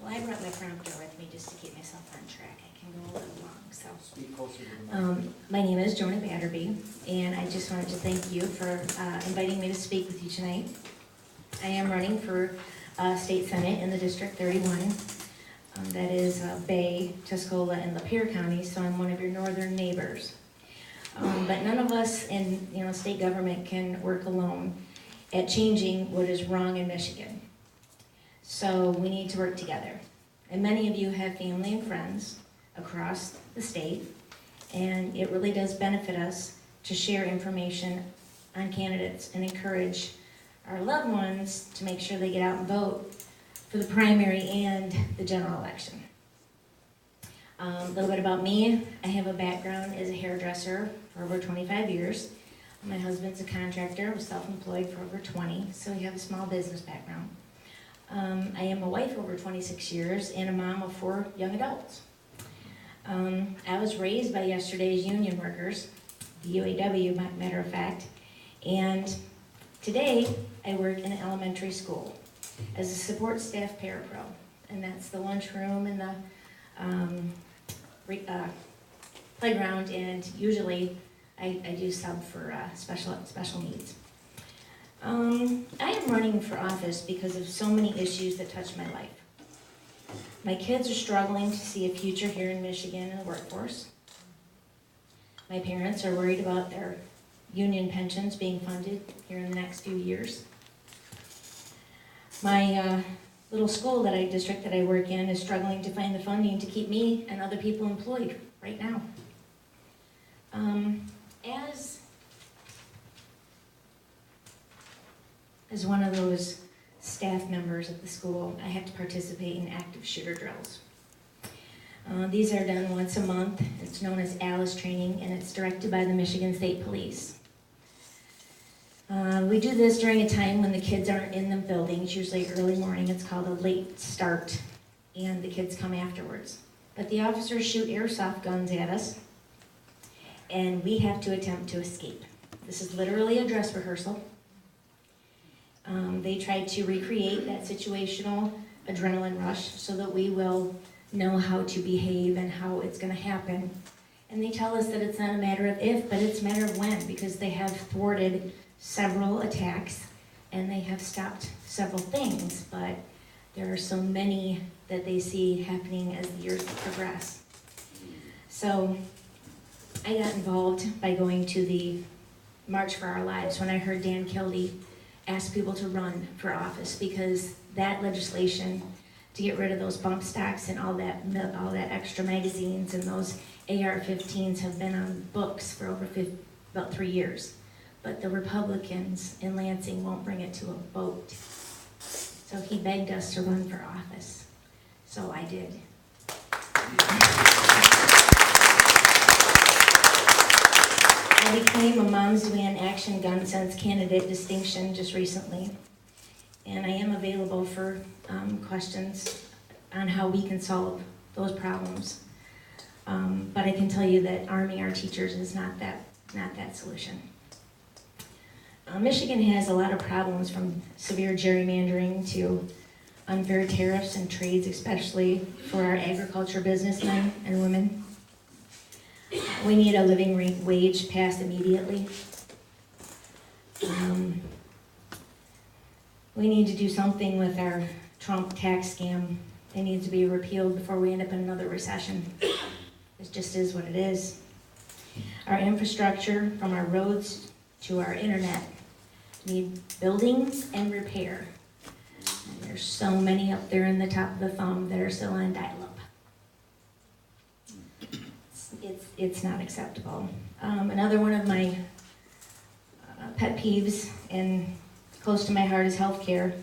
Well, I brought my prompter with me just to keep myself on track. I can go a little long, so. Speak closer to the mic. My name is Joni Batterbee, and I just wanted to thank you for inviting me to speak with you tonight. I am running for State Senate in the District 31. That is Bay, Tuscola, and Lapeer counties, so I'm one of your northern neighbors. But none of us in state government can work alone at changing what is wrong in Michigan. So we need to work together. And many of you have family and friends across the state, and it really does benefit us to share information on candidates and encourage our loved ones to make sure they get out and vote for the primary and the general election. A little bit about me. I have a background as a hairdresser for over 25 years. My husband's a contractor. I was self-employed for over 20, so we have a small business background. I am a wife over 26 years and a mom of 4 young adults. I was raised by yesterday's union workers, the UAW, matter of fact, and today I work in an elementary school as a support staff parapro, and that's the lunchroom and the playground, and usually I do sub for special needs. I am running for office because of so many issues that touch my life. My kids are struggling to see a future here in Michigan in the workforce. My parents are worried about their union pensions being funded here in the next few years. My little school district that I work in is struggling to find the funding to keep me and other people employed right now. As one of those staff members at the school, I have to participate in active shooter drills. These are done once a month. It's known as ALICE training, and it's directed by the Michigan State Police. We do this during a time when the kids aren't in the buildings, usually early morning. It's called a late start, and the kids come afterwards. But the officers shoot airsoft guns at us, and we have to attempt to escape. This is literally a dress rehearsal. They try to recreate that situational adrenaline rush so that we will know how to behave and how it's going to happen. And they tell us that it's not a matter of if, but it's a matter of when, because they have thwarted several attacks and they have stopped several things, but there are so many that they see happening as the years progress. So I got involved by going to the March for Our Lives when I heard Dan Kildee ask people to run for office, because that legislation to get rid of those bump stocks and all that extra magazines and those AR-15s have been on books for about 3 years. But the Republicans in Lansing won't bring it to a vote. So he begged us to run for office. So I did. I became a Moms Demand Action Gun Sense candidate distinction just recently. And I am available for questions on how we can solve those problems. But I can tell you that arming our teachers is not that solution. Michigan has a lot of problems, from severe gerrymandering to unfair tariffs and trades, especially for our agriculture businessmen and women. We need a living wage passed immediately. We need to do something with our Trump tax scam. It needs to be repealed before we end up in another recession. It just is what it is. Our infrastructure, from our roads to our internet, need building and repair. And there's so many up there in the top of the thumb that are still on dial-up. It's not acceptable. Another one of my pet peeves and close to my heart is healthcare.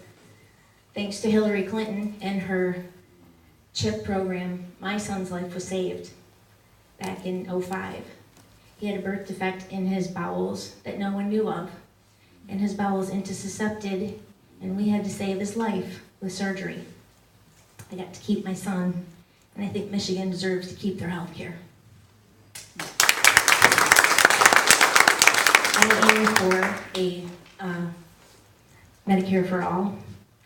Thanks to Hillary Clinton and her CHIP program, my son's life was saved back in '05. He had a birth defect in his bowels that no one knew of, and his bowels intussuscepted, and we had to save his life with surgery. I got to keep my son, and I think Michigan deserves to keep their health care. I'm aiming for a Medicare for all.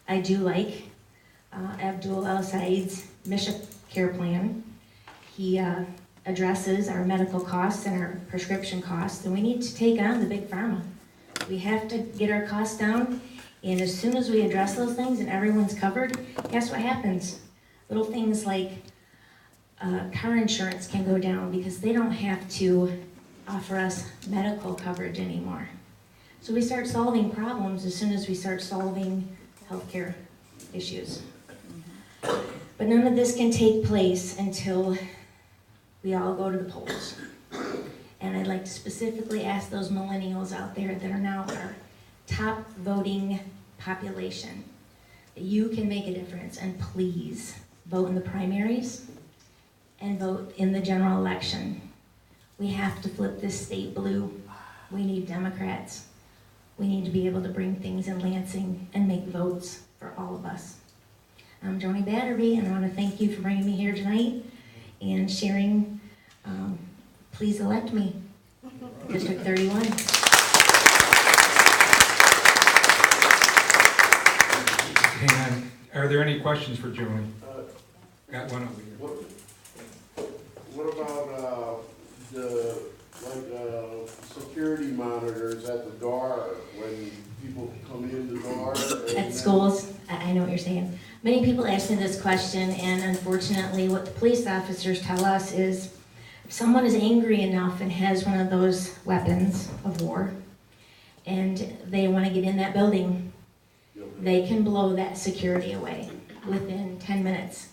I do like Abdul El Said's Misha Care Plan. He addresses our medical costs and our prescription costs, and we need to take on the big pharma. We have to get our costs down, and as soon as we address those things and everyone's covered, guess what happens? Little things like car insurance can go down because they don't have to offer us medical coverage anymore. So we start solving problems as soon as we start solving healthcare issues. But none of this can take place until we all go to the polls. And I'd like to specifically ask those millennials out there that are now our top voting population, that you can make a difference, and please vote in the primaries and vote in the general election. We have to flip this state blue. We need Democrats. We need to be able to bring things in Lansing and make votes for all of us. I'm Joni Batterbee, and I want to thank you for bringing me here tonight and sharing. Please elect me, District 31. Hang on. Are there any questions for Joni? Got one over here. What about security monitors at the door when people come in the door? At schools, I know what you're saying. Many people ask me this question, and unfortunately what the police officers tell us is if someone is angry enough and has one of those weapons of war and they want to get in that building, they can blow that security away within 10 minutes.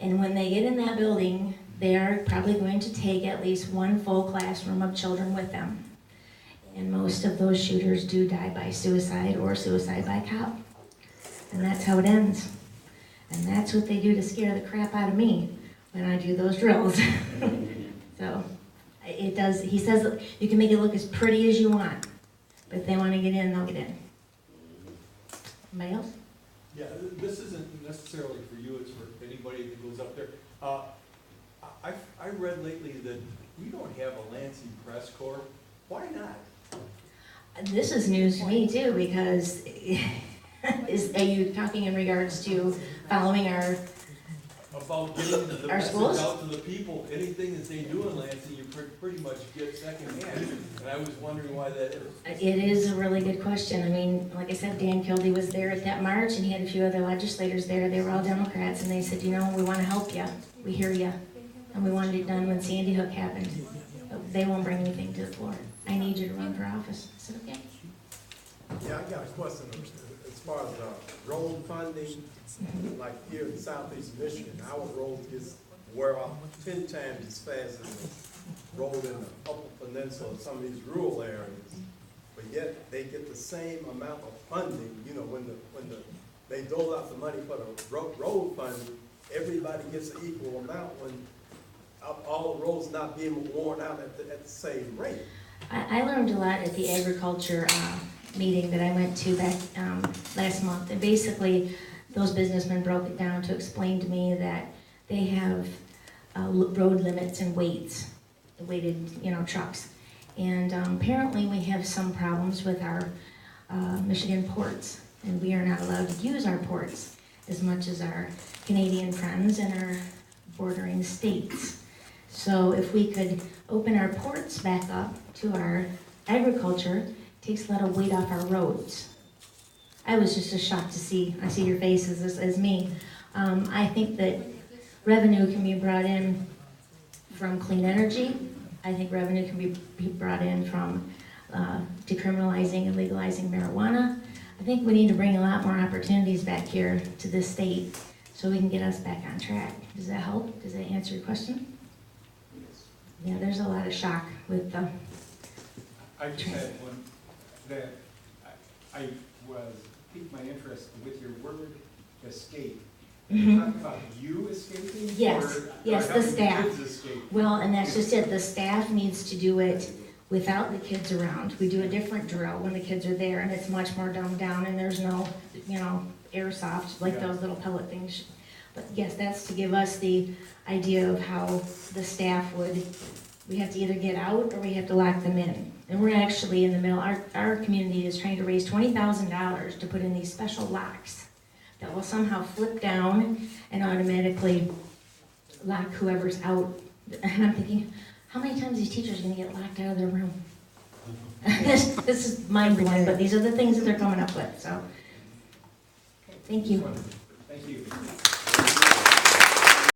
And when they get in that building, they are probably going to take at least one full classroom of children with them. And most of those shooters do die by suicide or suicide by cop. And that's how it ends. And that's what they do to scare the crap out of me when I do those drills. So it does, he says you can make it look as pretty as you want, but if they want to get in, they'll get in. Anybody else? Yeah, this isn't necessarily for you, it's for anybody that goes up there. I read lately that we don't have a Lansing press corps. Why not? This is news to me too, because are you talking in regards to following our About getting the Our message schools? out to the people, anything that they do in Lansing, you pretty much get secondhand. And I was wondering why that is. It is a really good question. I mean, like I said, Dan Kildee was there at that march, and he had a few other legislators there. They were all Democrats, and they said, you know, we want to help you. We hear you. And we wanted it done when Sandy Hook happened. But they won't bring anything to the floor. I need you to run for office. I said, okay. Yeah, I got a question as far as road funding. Like here in southeast Michigan, our roads gets wear out 10 times as fast as the road in the upper peninsula, some of these rural areas. But yet they get the same amount of funding. You know, when they dole out the money for the road funding, everybody gets an equal amount when all the roads not being worn out at the same rate. I learned a lot at the agriculture meeting that I went to back last month. And basically, those businessmen broke it down to explain to me that they have road limits and weighted, trucks. And apparently we have some problems with our Michigan ports, and we are not allowed to use our ports as much as our Canadian friends and our bordering states. So if we could open our ports back up to our agriculture, it takes a lot of weight off our roads. I was just as shocked to see, I see your faces as me. I think that revenue can be brought in from clean energy. I think revenue can be brought in from decriminalizing and legalizing marijuana. I think we need to bring a lot more opportunities back here to this state so we can get us back on track. Does that help? Does that answer your question? Yeah, there's a lot of shock with the... I just had one that I was piqued my interest with your word escape. You talking about you escaping? Yes, yes, the helping staff. kids escape? Well, and that's just it. The staff needs to do it without the kids around. We do a different drill when the kids are there, and it's much more dumbed down, and there's no, airsoft, like those little pellet things. But yes, that's to give us the idea of how the staff would, we have to either get out or we have to lock them in. And we're actually in the middle, our community is trying to raise $20,000 to put in these special locks that will somehow flip down and automatically lock whoever's out. And I'm thinking, how many times these teachers are gonna get locked out of their room? This is mind-blowing, but these are the things that they're coming up with, so. Thank you. Thank you.